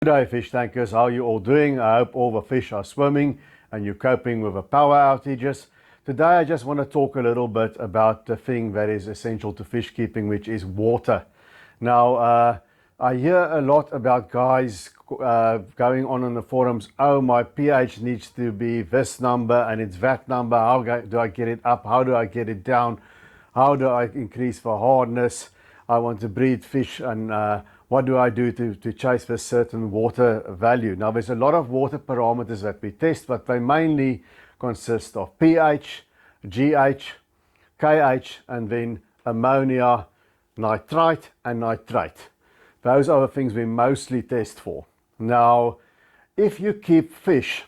Good day, fish tankers. How are you all doing? I hope all the fish are swimming and you're coping with the power outages. Today I just want to talk a little bit about the thing that is essential to fish keeping, which is water. Now, I hear a lot about guys going on in the forums, oh, my pH needs to be this number and it's that number. How do I get it up? How do I get it down? How do I increase the hardness? I want to breed fish, and what do I do to chase this certain water value? Now, there's a lot of water parameters that we test, but they mainly consist of pH, GH, KH, and then ammonia, nitrite, and nitrate. Those are the things we mostly test for. Now, if you keep fish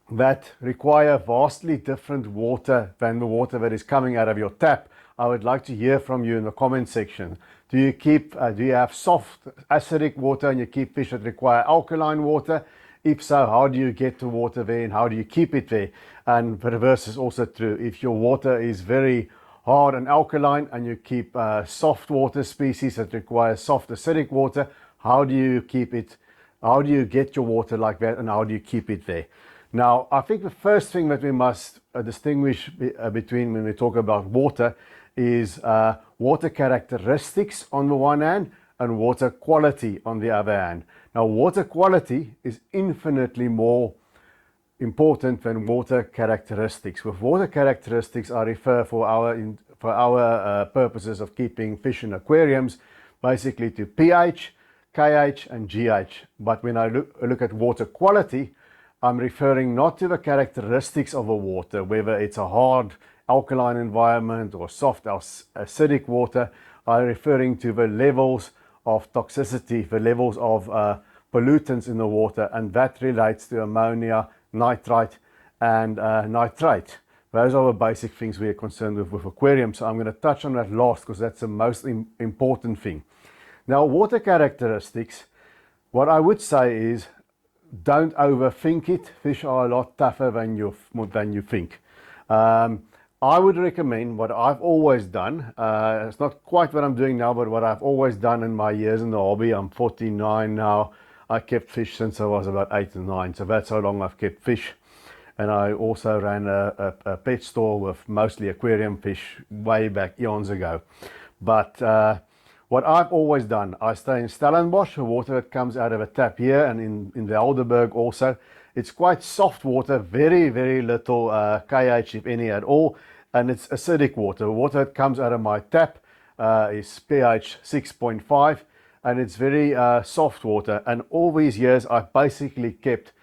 that require vastly different water than the water that is coming out of your tap, I would like to hear from you in the comment section. Do you have soft acidic water and you keep fish that require alkaline water? If so, how do you get the water there and how do you keep it there? And the reverse is also true. If your water is very hard and alkaline and you keep soft water species that require soft acidic water, how do you keep it? How do you get your water like that and how do you keep it there? Now, I think the first thing that we must distinguish between when we talk about water is water characteristics on the one hand and water quality on the other hand. Now, water quality is infinitely more important than water characteristics. With water characteristics, I refer for our purposes of keeping fish in aquariums, basically to pH, KH, and GH. But when I look at water quality, I'm referring not to the characteristics of a water, whether it's a hard alkaline environment or soft acidic water. I'm referring to the levels of toxicity, the levels of pollutants in the water, and that relates to ammonia, nitrite, and nitrate. Those are the basic things we are concerned with aquariums. So I'm going to touch on that last because that's the most important thing. Now, water characteristics, what I would say is don't overthink it. Fish are a lot tougher than you think. I would recommend what I've always done. It's not quite what I'm doing now, but what I've always done in my years in the hobby. I'm 49 now. I kept fish since I was about 8 or 9, so that's how long I've kept fish. And I also ran a pet store with mostly aquarium fish way back eons ago. But what I've always done, I stay in Stellenbosch, the water that comes out of a tap here, and in the Helderberg also. It's quite soft water, very, very little KH, if any at all, and it's acidic water. The water that comes out of my tap is pH 6.5, and it's very soft water. And all these years, I've basically kept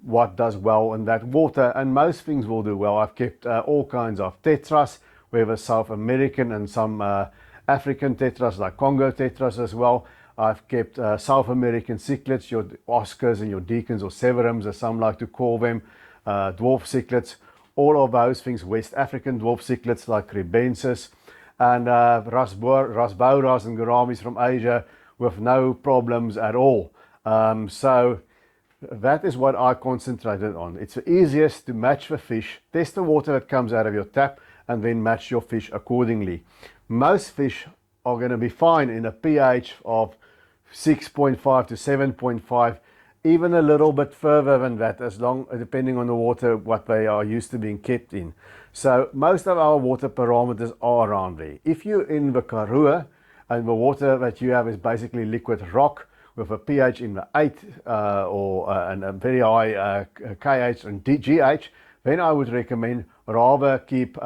what does well in that water, and most things will do well. I've kept all kinds of tetras, whether South American and some African tetras like Congo tetras as well. I've kept South American cichlids, your Oscars and your Deacons or Severums as some like to call them, dwarf cichlids, all of those things, West African dwarf cichlids like Ribensis, and Rasbouras and Gouramis from Asia with no problems at all. So that is what I concentrated on. It's the easiest to match the fish, test the water that comes out of your tap, and then match your fish accordingly. Most fish are going to be fine in a pH of 6.5 to 7.5, even a little bit further than that, depending on the water, what they are used to being kept in. So most of our water parameters are around there. If you're in the Karoo and the water that you have is basically liquid rock with a pH in the 8 and a very high KH and GH, then I would recommend rather keep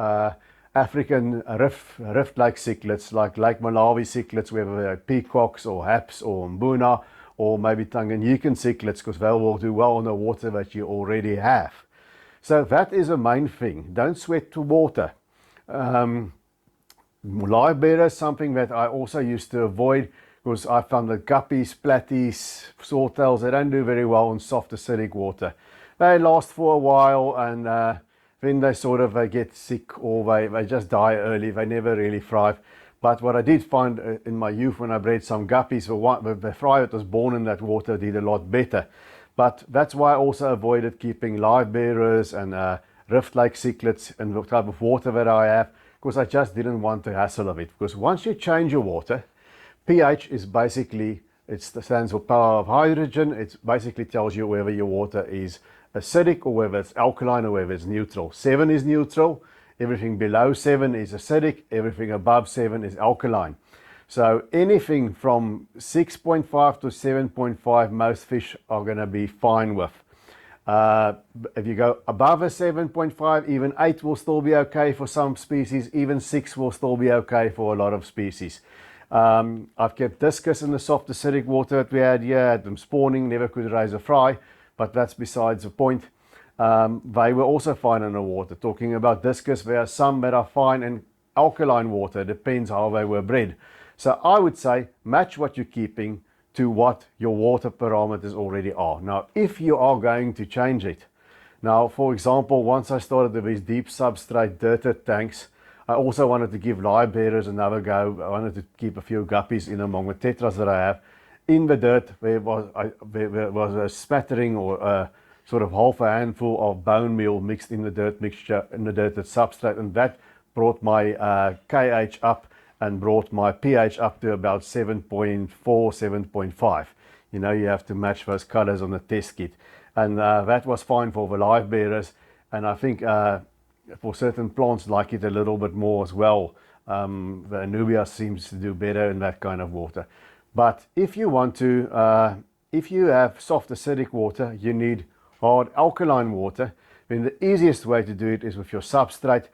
African rift-like cichlids like Lake Malawi cichlids, whether they're peacocks or haps or mbuna, or maybe Tanganyikan cichlids, because they will do well in the water that you already have. So that is the main thing. Don't sweat the water. Live bearer is something that I also used to avoid because I found that guppies, platies, swordtails, they don't do very well in soft acidic water. They last for a while and then they sort of get sick or they just die early. They never really thrive. But what I did find in my youth when I bred some guppies, the fry that was born in that water did a lot better. But that's why I also avoided keeping live bearers and rift-like cichlids and the type of water that I have, because I just didn't want the hassle of it. Because once you change your water, pH is basically It stands for power of hydrogen. It basically tells you whether your water is acidic or whether it's alkaline or whether it's neutral. 7 is neutral. Everything below 7 is acidic. Everything above 7 is alkaline. So anything from 6.5 to 7.5, most fish are going to be fine with. If you go above a 7.5, even 8 will still be okay for some species. Even 6 will still be okay for a lot of species. I've kept discus in the soft acidic water that we had here, had them spawning, never could raise a fry, but that's besides the point. They were also fine in the water. Talking about discus, there are some that are fine in alkaline water, depends how they were bred. So I would say match what you're keeping to what your water parameters already are. Now, if you are going to change it, now, for example, once I started with these deep substrate dirted tanks, I also wanted to give live bearers another go. I wanted to keep a few guppies in among the tetras that I have. In the dirt, there was a spattering or a sort of half a handful of bone meal mixed in the dirt mixture, in the dirted substrate, and that brought my KH up and brought my pH up to about 7.4, 7.5. You know, you have to match those colors on the test kit. And that was fine for the live bearers. And I think for certain plants like it a little bit more as well. The Anubia seems to do better in that kind of water. But if you want to, if you have soft acidic water, you need hard alkaline water. Then the easiest way to do it is with your substrate.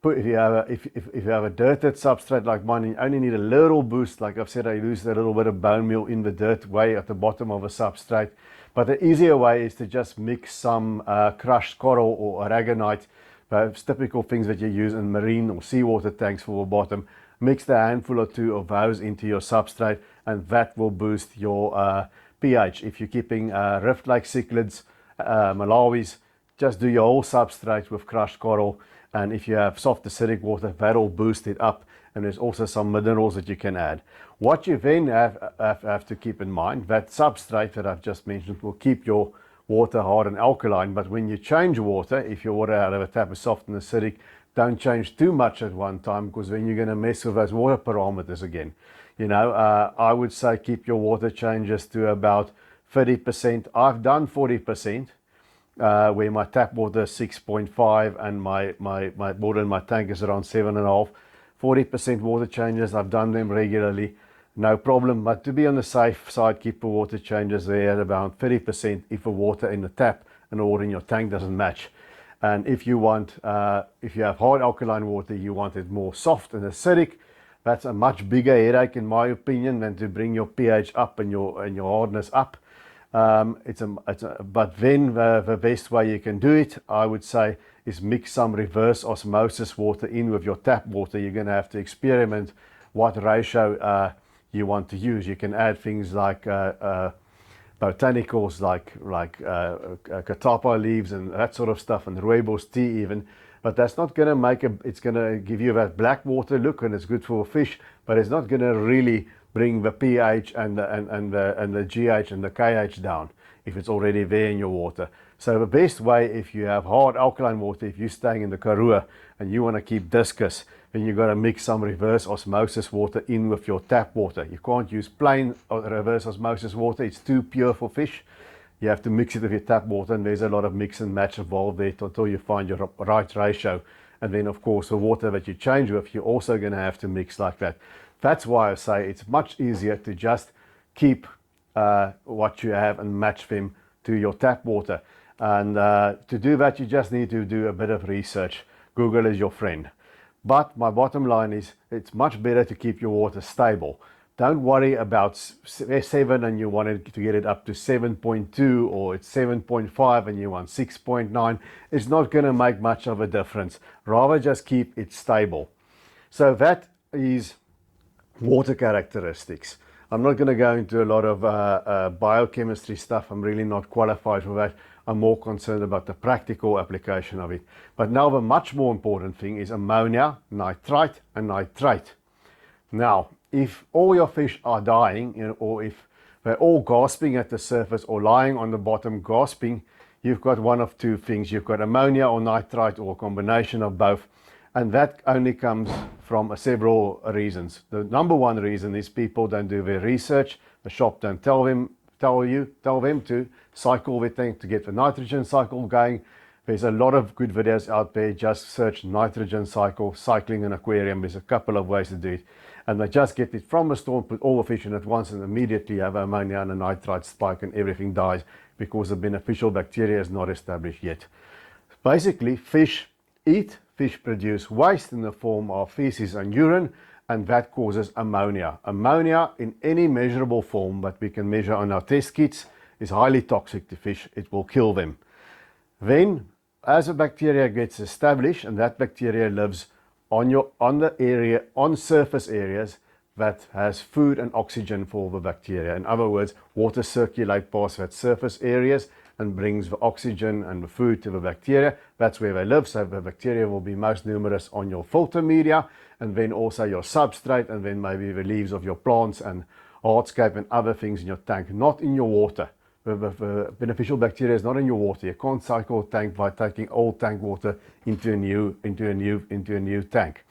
If you have a dirted substrate like mine, you only need a little boost. Like I've said, I use a little bit of bone meal in the dirt way at the bottom of a substrate. But the easier way is to just mix some crushed coral or aragonite. Those typical things that you use in marine or seawater tanks for the bottom. Mix a handful or two of those into your substrate, and that will boost your pH. If you're keeping Rift Lake cichlids, Malawis, just do your whole substrate with crushed coral. And if you have soft acidic water, that'll boost it up. And there's also some minerals that you can add. What you then have to keep in mind, that substrate that I've just mentioned will keep your water hard and alkaline. But when you change water, if your water out of a tap is soft and acidic, don't change too much at one time, because then you're going to mess with those water parameters again. You know, I would say keep your water changes to about 30%. I've done 40%. Where my tap water is 6.5 and my water in my tank is around 7.5. 40% water changes, I've done them regularly, no problem. But to be on the safe side, keep the water changes there at about 30% if the water in the tap and the water in your tank doesn't match. And if you want, if you have hard alkaline water, you want it more soft and acidic. That's a much bigger headache in my opinion than to bring your pH up and your hardness up. But then the best way you can do it, I would say, is mix some reverse osmosis water in with your tap water. You're going to have to experiment what ratio you want to use. You can add things like botanicals like catapa leaves and that sort of stuff, and rooibos tea even. But that's not going to make it's going to give you that black water look, and it's good for fish, but it's not going to really bring the pH and the GH and the KH down if it's already there in your water. So the best way, if you have hard alkaline water, if you're staying in the Karoo and you want to keep discus, then you've got to mix some reverse osmosis water in with your tap water. You can't use plain reverse osmosis water, it's too pure for fish. You have to mix it with your tap water, and there's a lot of mix and match involved there until you find your right ratio. And then of course the water that you change with, you're also going to have to mix like that. That's why I say it's much easier to just keep what you have and match them to your tap water. And to do that, you just need to do a bit of research. Google is your friend. But my bottom line is, it's much better to keep your water stable. Don't worry about 7 and you want to get it up to 7.2, or it's 7.5 and you want 6.9. It's not going to make much of a difference. Rather just keep it stable. So that is water characteristics. I'm not going to go into a lot of biochemistry stuff. I'm really not qualified for that. I'm more concerned about the practical application of it. But now the much more important thing is ammonia, nitrite and nitrate. Now, if all your fish are dying, or if they're all gasping at the surface or lying on the bottom gasping, you've got one of two things. You've got ammonia or nitrite, or a combination of both. And that only comes from several reasons. The number one reason is people don't do their research. The shop don't tell them to cycle the tank to get the nitrogen cycle going. There's a lot of good videos out there. Just search nitrogen cycle, cycling an aquarium. There's a couple of ways to do it. And they just get it from the store, put all the fish in at once, and immediately have ammonia and a nitrite spike and everything dies because the beneficial bacteria is not established yet. Basically, fish eat, fish produce waste in the form of feces and urine, and that causes ammonia. Ammonia in any measurable form that we can measure on our test kits is highly toxic to fish. It will kill them. Then, as a bacteria gets established, and that bacteria lives on surface areas that has food and oxygen for the bacteria. In other words, water circulates past that surface areas and brings the oxygen and the food to the bacteria. That's where they live, so the bacteria will be most numerous on your filter media, and then also your substrate, and then maybe the leaves of your plants and hardscape and other things in your tank, not in your water. The beneficial bacteria is not in your water. You can't cycle a tank by taking old tank water into a new tank.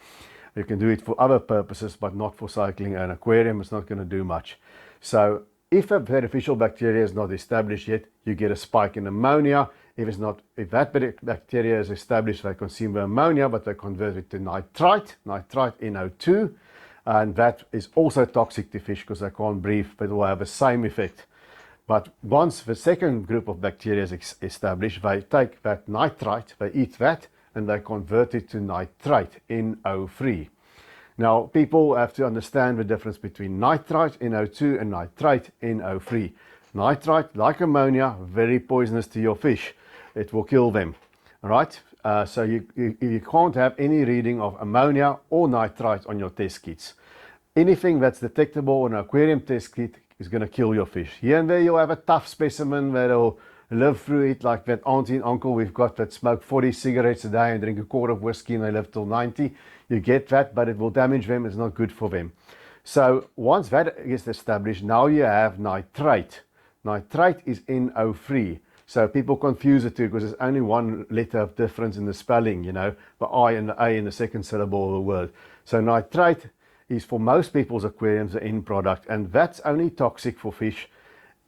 You can do it for other purposes, but not for cycling an aquarium. It's not going to do much. So if a beneficial bacteria is not established yet, you get a spike in ammonia. If that bacteria is established, they consume the ammonia, but they convert it to nitrite NO2, and that is also toxic to fish because they can't breathe, but it will have the same effect. But once the second group of bacteria is established, they take that nitrite, they eat that, and they convert it to nitrate, NO3. Now, people have to understand the difference between nitrite, NO2, and nitrate, NO3. Nitrite, like ammonia, very poisonous to your fish. It will kill them, all right? So you can't have any reading of ammonia or nitrite on your test kits. Anything that's detectable on an aquarium test kit is going to kill your fish. Here and there you'll have a tough specimen that'll live through it, like that auntie and uncle we've got that smoke 40 cigarettes a day and drink a quart of whiskey and they live till 90. You get that, but it will damage them. It's not good for them. So once that is established, now you have nitrate. Nitrate is NO3. So people confuse the two because there's only one letter of difference in the spelling, you know, the I and the A in the second syllable of the word. So nitrate is for most people's aquariums the end product, and that's only toxic for fish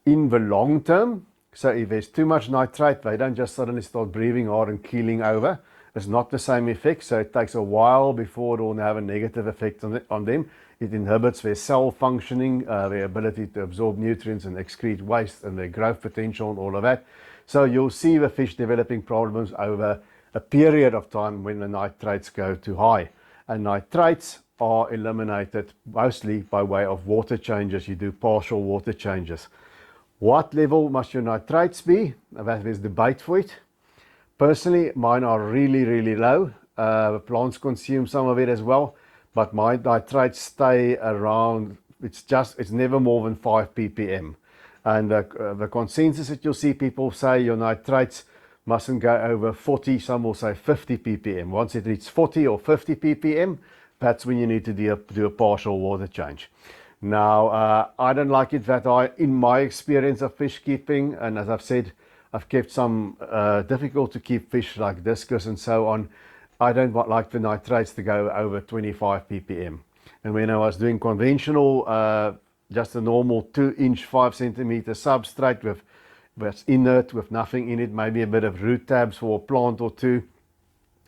in the long term. So if there's too much nitrate, they don't just suddenly start breathing hard and keeling over. It's not the same effect, so it takes a while before it will have a negative effect on them. It inhibits their cell functioning, their ability to absorb nutrients and excrete waste, and their growth potential and all of that. So you'll see the fish developing problems over a period of time when the nitrates go too high. And nitrates are eliminated mostly by way of water changes. You do partial water changes. What level must your nitrates be? There's debate for it. Personally, mine are really, really low. The plants consume some of it as well, but my nitrates stay around, it's never more than 5 ppm. And the consensus that you'll see people say your nitrates mustn't go over 40, some will say 50 ppm. Once it reaches 40 or 50 ppm, that's when you need to do a partial water change. Now, I don't like it that high in my experience of fish keeping, and as I've said, I've kept some difficult to keep fish like discus and so on. I don't like the nitrates to go over 25 ppm. And when I was doing conventional, just a normal 2-inch, 5 centimeter substrate with inert, with nothing in it, maybe a bit of root tabs for a plant or two,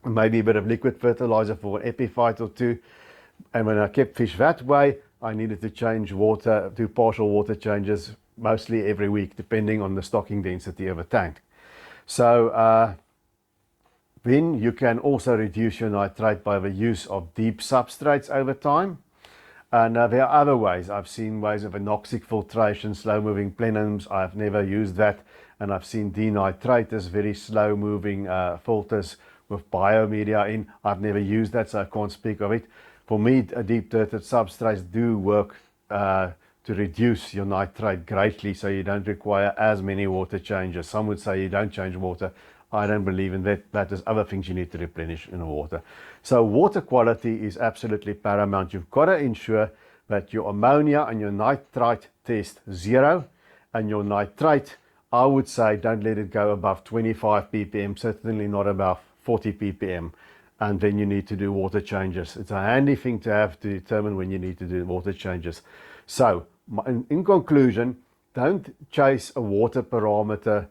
maybe a bit of liquid fertilizer for an epiphyte or two. And when I kept fish that way, I needed to change water, do partial water changes mostly every week, depending on the stocking density of a tank. So then you can also reduce your nitrate by the use of deep substrates over time. And there are other ways. I've seen ways of anoxic filtration, slow-moving plenums. I've never used that. And I've seen denitrators, very slow-moving filters with biomedia in. I've never used that, so I can't speak of it. For me, deep-dirted substrates do work to reduce your nitrate greatly, so you don't require as many water changes. Some would say you don't change water. I don't believe in that. There's other things you need to replenish in the water. So water quality is absolutely paramount. You've got to ensure that your ammonia and your nitrite test 0, and your nitrate, I would say, don't let it go above 25 ppm, certainly not above 40 ppm. And then you need to do water changes. It's a handy thing to have to determine when you need to do water changes. So in conclusion, don't chase a water parameter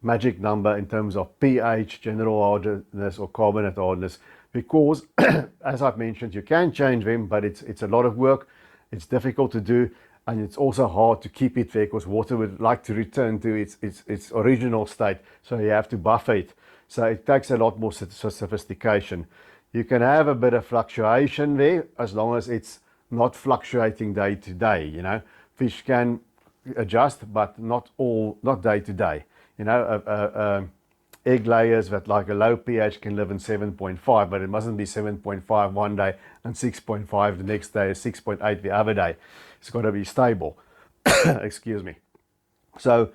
magic number in terms of pH, general hardness, or carbonate hardness, because as I've mentioned, you can change them, but it's a lot of work, it's difficult to do, and it's also hard to keep it there because water would like to return to its original state, so you have to buffer it. So it takes a lot more sophistication. You can have a bit of fluctuation there as long as it's not fluctuating day to day. You know, fish can adjust, but not day to day. You know, egg layers that like a low pH can live in 7.5, but it mustn't be 7.5 one day and 6.5 the next day, 6.8 the other day. It's got to be stable. Excuse me. So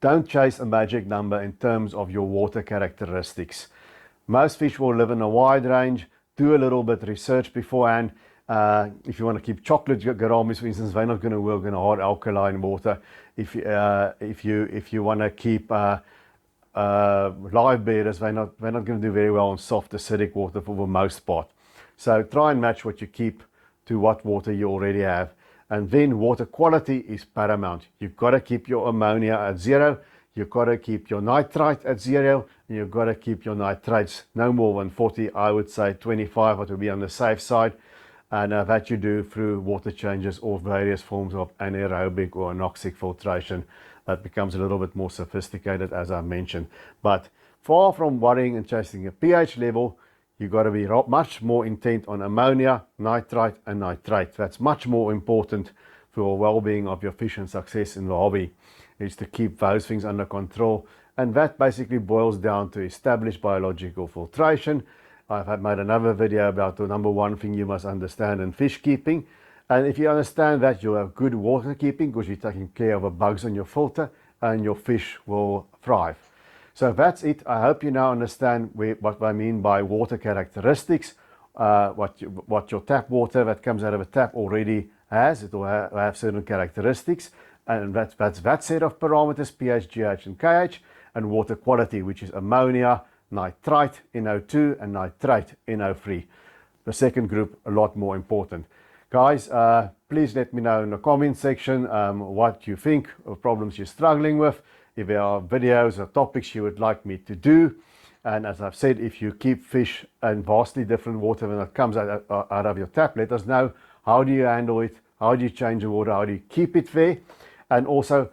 don't chase a magic number in terms of your water characteristics. Most fish will live in a wide range. Do a little bit of research beforehand. If you want to keep chocolate gouramis, for instance, they're not going to work in a hard alkaline water. If you want to keep live bearers, they're not going to do very well in soft acidic water for the most part. So try and match what you keep to what water you already have. And then water quality is paramount. You've got to keep your ammonia at 0. You've got to keep your nitrite at 0. And you've got to keep your nitrates no more than 40. I would say 25, what would be on the safe side. And that you do through water changes or various forms of anaerobic or anoxic filtration. That becomes a little bit more sophisticated, as I mentioned. But far from worrying and chasing a pH level, you've got to be much more intent on ammonia, nitrite, and nitrate. That's much more important for the well-being of your fish and success in the hobby, is to keep those things under control. And that basically boils down to established biological filtration. I've made another video about the number one thing you must understand in fish keeping. And if you understand that, you'll have good water keeping because you're taking care of the bugs in your filter and your fish will thrive. So that's it. I hope you now understand what I mean by water characteristics, what your tap water that comes out of a tap already has. It will have certain characteristics, and that's that set of parameters, pH, GH, and KH, and water quality, which is ammonia, nitrite, NO2, and nitrate, NO3. The second group, a lot more important. Guys, please let me know in the comment section what you think of problems you're struggling with. If there are videos or topics you would like me to do. And as I've said, if you keep fish in vastly different water than it comes out of your tap, let us know. How do you handle it? How do you change the water? How do you keep it there? And also,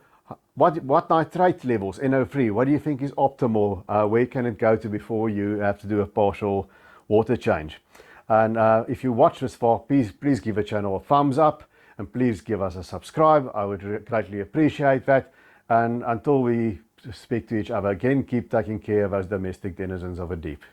what nitrate levels, NO3, what do you think is optimal? Where can it go to before you have to do a partial water change? And if you watch this far, please give the channel a thumbs up and please give us a subscribe. I would greatly appreciate that. And until we speak to each other again, keep taking care of those domestic denizens of the deep.